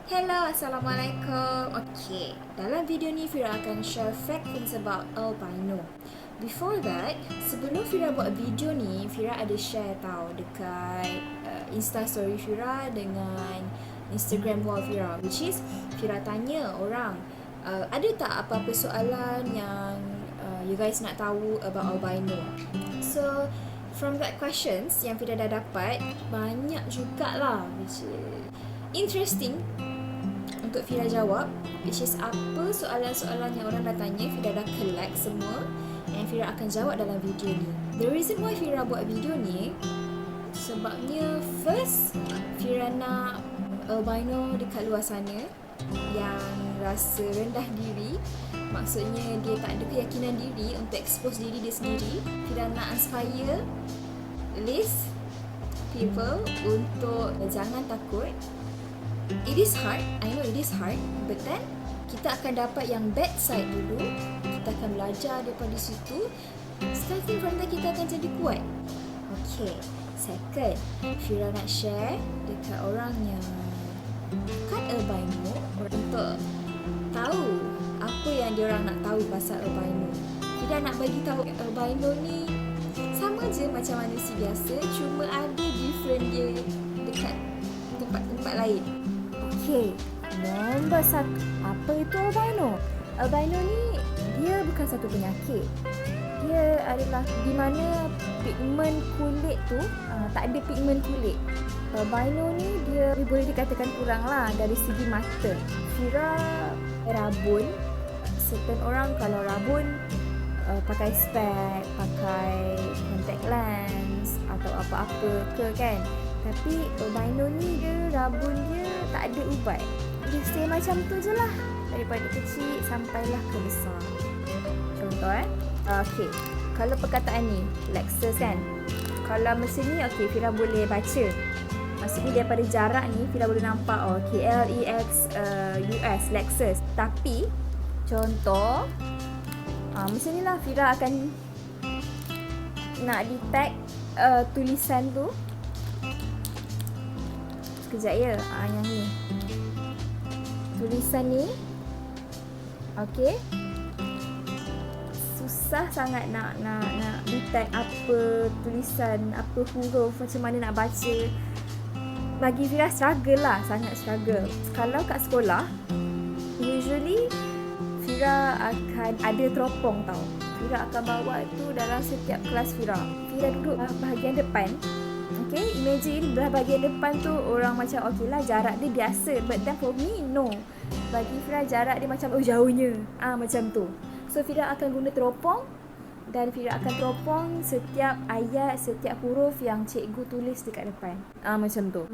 Hello, Assalamualaikum. Okay, dalam video ni Fira akan share fact things about albino. Before that, sebelum Fira buat video ni, Fira ada share tau dekat Insta story Fira dengan Instagram wall Fira, which is Fira tanya orang, ada tak apa-apa soalan yang you guys nak tahu about albino. So, from that questions yang Fira dah dapat, banyak jugalah which is interesting untuk Fira jawab, which is apa soalan-soalan yang orang dah tanya. Fira dah collect semua and Fira akan jawab dalam video ni. The reason why Fira buat video ni sebabnya first, Fira nak albino dekat luar sana yang rasa rendah diri, maksudnya dia tak ada keyakinan diri untuk expose diri dia sendiri. Fira nak inspire list people untuk jangan takut. It is hard, I know it is hard, but then kita akan dapat yang bad side dulu. Kita akan belajar daripada situ. Starting from there, kita akan jadi kuat. Okay, second, Fira nak share dekat orang yang bukan albino untuk tahu apa yang diorang nak tahu pasal albino. Fira nak bagi tahu albino ni sama je macam manusia biasa, cuma ada different dia dekat tempat-tempat lain. Okay, nombor satu, apa itu albino? Albino ni dia bukan satu penyakit. Dia adalah di mana pigmen kulit tu tak ada pigmen kulit. Albino ni dia boleh dikatakan kurang lah dari segi mata. Fira rabun, certain orang kalau rabun pakai spek, pakai contact lens atau apa-apa ke kan. Tapi albino ni dia rabun dia tak ada ubat. Dia stay macam tu je lah daripada kecil sampailah ke besar. Contoh okay, kalau perkataan ni Lexus kan, kalau macam ni okay, Fira boleh baca. Maksudnya daripada jarak ni Fira boleh nampak okay, LEX Lexus. Tapi contoh macam ni lah, Fira akan nak detect tulisan tu. Sekejap ya, yang ni tulisan ni okay, susah sangat nak detect apa tulisan, apa huruf, macam mana nak baca. Bagi Fira struggle lah, sangat struggle. Kalau kat sekolah usually Fira akan ada teropong tau. Fira akan bawa tu dalam setiap kelas Fira. Fira duduk bahagian depan. Okay, imagine belah bahagian depan tu orang macam okay lah, jarak dia biasa. But then for me, no. Bagi Fira jarak dia macam jauhnya. Macam tu. So Fira akan guna teropong. Dan Fira akan teropong setiap ayat, setiap huruf yang cikgu tulis dekat depan. Macam tu.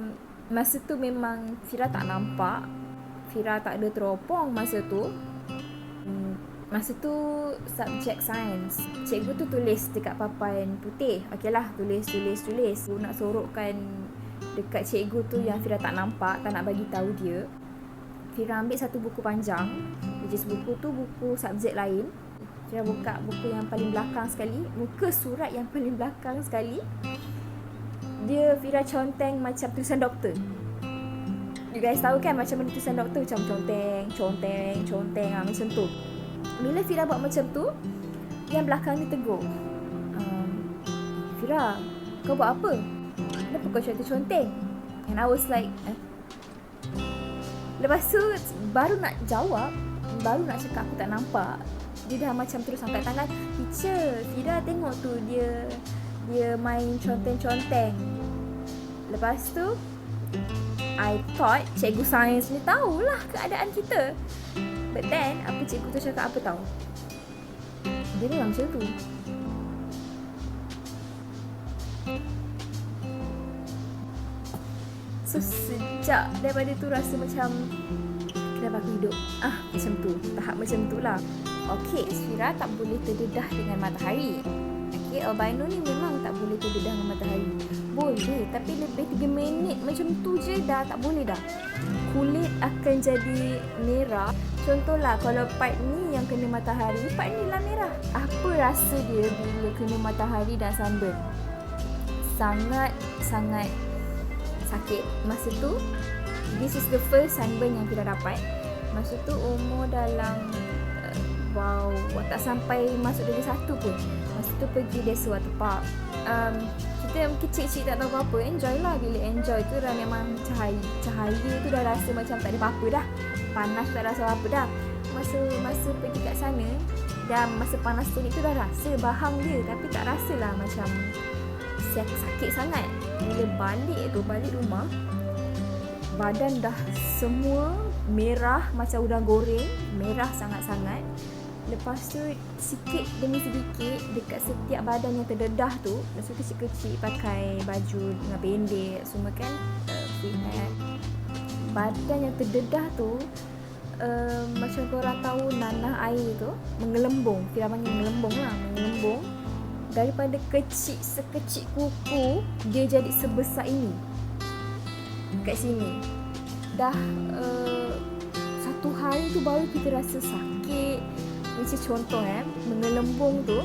Masa tu memang Fira tak nampak. Fira tak ada teropong masa tu. Masa tu subjek sains. Cikgu tu tulis dekat papan putih. Okey lah, tulis. Nak sorokkan dekat cikgu tu yang Fira tak nampak, tak nak bagi tahu dia. Fira ambil satu buku panjang, which is buku tu buku subjek lain. Fira buka buku yang paling belakang sekali, muka surat yang paling belakang sekali. Dia Fira conteng macam tulisan doktor. You guys tahu kan macam mana tulisan doktor, macam conteng macam tu. Bila Fira buat macam tu, yang belakang ni tegur, Fira, kau buat apa? Kenapa kau conteng? And I was like, Lepas tu baru nak jawab, baru nak cakap aku tak nampak, dia dah macam terus angkat tangan. Teacher, Fira tengok tu dia main conteng. Lepas tu I thought cikgu sains ni tahulah keadaan kita. But then, apa cikgu tu cakap apa tahu? Dia memang macam tu. So, sejak daripada tu rasa macam kenapa aku hidup? Macam tu. Tahap macam tu lah. Okay, Fira tak boleh terdedah dengan matahari. Okay, albino ni memang tak boleh terdedah dengan matahari. Boleh, tapi lebih 3 minit macam tu je dah tak boleh dah. Kulit akan jadi merah. Contohlah kalau part ni yang kena matahari, part ni lah merah. Apa rasa dia bila kena matahari dan sunburn? Sangat sakit. Masa tu This is the first sunburn yang Fira dapat. Masa tu umur dalam tak sampai masuk dari 1 pun. Masa tu pergi Desa Waterpark. Kita kecil-kecil tak tahu apa-apa, enjoy lah. Bila enjoy tu dah memang cahaya tu dah rasa macam tak ada apa-apa dah. Panas tak rasa apa dah. Masa pergi kat sana, dan masa panas terik tu dah rasa bahang dia, tapi tak rasalah macam sakit sangat. Bila balik rumah, badan dah semua merah macam udang goreng, merah sangat-sangat. Lepas tu sikit demi sedikit dekat setiap badan yang terdedah tu, masa kecil-kecil pakai baju dengan pendek semua kan, badan yang terdedah tu macam korang tahu nanah air tu mengelembung, Fira panggil mengelembung lah, mengelembung. Daripada sekecil kuku, dia jadi sebesar ini kat sini. Dah 1 hari tu baru kita rasa sakit. Macam contoh mengelembung tu,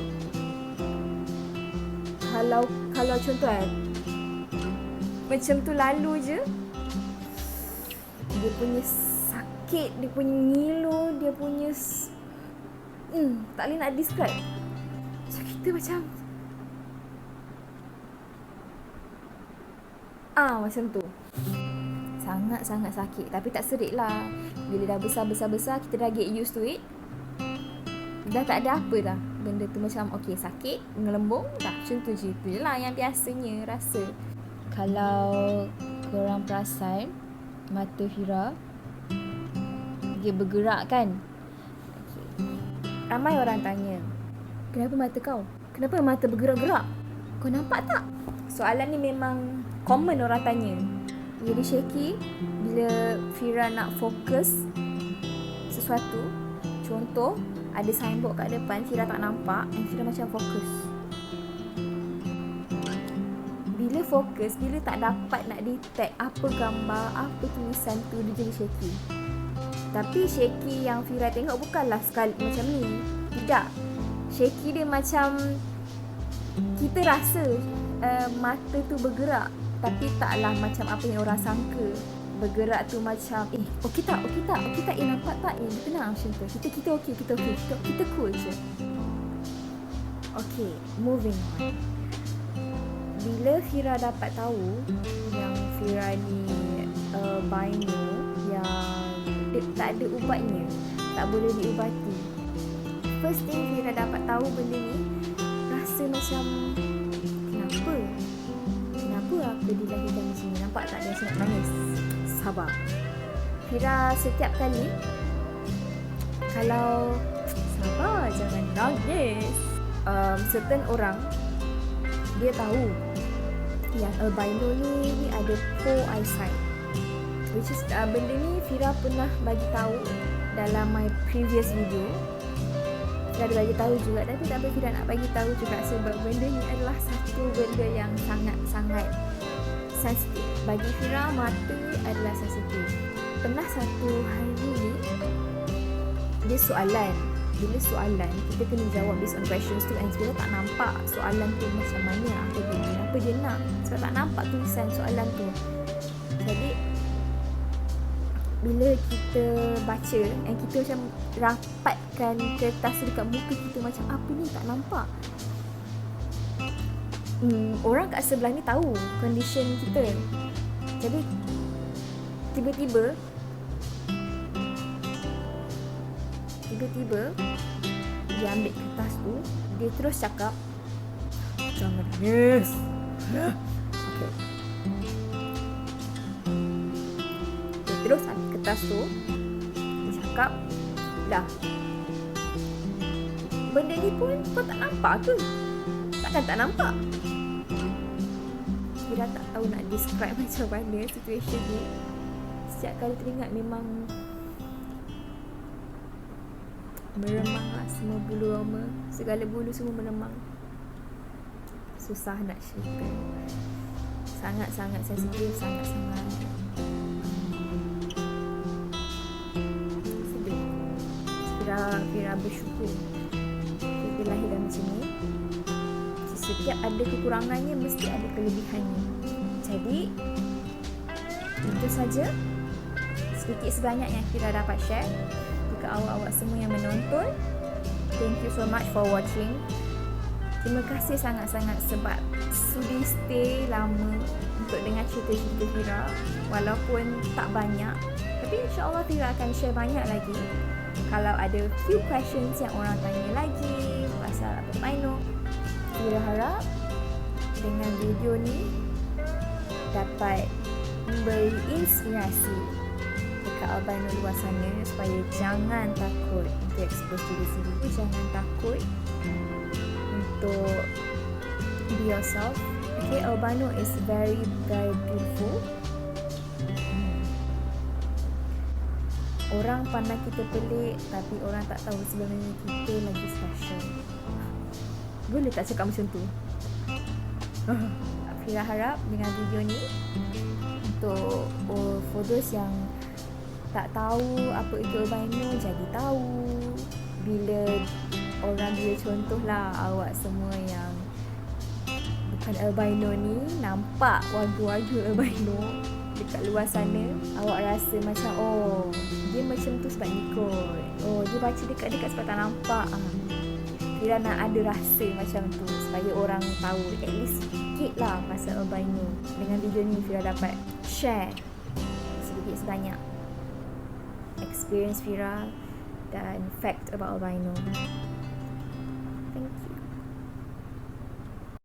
kalau contoh macam tu lalu je, dia punya sakit, dia punya ngilu, dia punya tak boleh nak describe. So kita macam macam tu. Sangat-sangat sakit. Tapi tak serik lah. Bila dah besar-besar kita dah get used to it. Dah tak ada apa dah. Benda tu macam okay, sakit, mengelembung, dah macam tu je. Itu je lah yang biasanya rasa. Kalau korang perasan, mata Fira dia bergerak kan. Okay. Ramai orang tanya, kenapa mata kau? Kenapa mata bergerak-gerak? Kau nampak tak? Soalan ni memang common orang tanya. Jadi shaky bila Fira nak fokus sesuatu. Contoh, ada signboard kat depan, Fira tak nampak, dan Fira macam fokus. Bila fokus, bila tak dapat nak detect apa gambar, apa tulisan tu, dia jadi shaky. Tapi shaky yang Fira tengok bukanlah sekali macam ni. Tidak. Shaky dia macam kita rasa mata tu bergerak, tapi taklah macam apa yang orang sangka. Bergerak tu macam okey tak, nampak tak, dia tenang macam tu. Kita okey, kita cool je. Okay, moving on. Bila Fira dapat tahu yang Fira ni albino, yang tak ada ubatnya, tak boleh diubati, first thing Fira dapat tahu benda ni, rasa macam kenapa aku dilahirkan di sini? Nampak tak dia nak nangis? Sabar. Fira setiap kali kalau sabar, jangan nangis. Certain orang dia tahu yang albino ni ada poor eyesight, which is benda ni Fira pernah bagi tahu dalam my previous video. Fira ada bagi tahu juga, tapi Fira nak bagi tahu juga sebab benda ni adalah satu benda yang sangat-sangat sensitif. Bagi Fira, mata adalah sensitif. Pernah satu hari ni dia soalan. Bila soalan, kita kena jawab based on questions tu, and Fira tak nampak soalan tu macam mana, apa dia nak, sebab tak nampak tulisan soalan tu. Jadi bila kita baca, and kita macam rapatkan kertas dekat muka kita, macam apa ni tak nampak. Orang kat sebelah ni tahu condition kita. Jadi tiba-tiba dia ambil kertas tu, dia terus cakap, jangan nangis. Okay. Dia terus ambil kertas tu, dia cakap, dah, benda ni pun kau tak nampak ke? Takkan tak nampak? Dia tak tahu nak describe macam mana situation ni. Setiap kali teringat memang meremang lah, semua bulu roma, segala bulu semua meremang. Susah nak cerita. Sangat-sangat sensitif, sangat-sangat sedih. Fira bersyukur kita lahir dalam macam ni. Setiap ada kekurangannya, mesti ada kelebihannya. Jadi itu saja sedikit sebanyak yang Fira dapat share. Jika awak-awak semua yang menonton, thank you so much for watching. Terima kasih sangat-sangat sebab sudi stay lama untuk dengar cerita-cerita Fira. Walaupun tak banyak, tapi insyaAllah Fira akan share banyak lagi. Kalau ada few questions yang orang tanya lagi pasal albino, Fira harap dengan video ni dapat memberi inspirasi dekat albino luar sana supaya jangan takut untuk expose diri sendiri. Jangan takut untuk be yourself. Okay, albino is very very beautiful. Orang pandang kita pelik, tapi orang tak tahu sebenarnya kita lagi special. Boleh tak cakap macam tu? Fira harap dengan video ni untuk for those yang tak tahu apa itu albino jadi tahu. Bila orang dia contohlah awak semua yang bukan albino ni nampak warga-warga albino dekat luar sana, awak rasa macam dia macam tu sebab ikut, dia baca dekat-dekat sebab tak nampak. Fira nak ada rasa macam tu supaya orang tahu at least sikit lah pasal albino. Dengan video ni Fira dapat share sedikit sebanyak experience Fira dan fact about albino.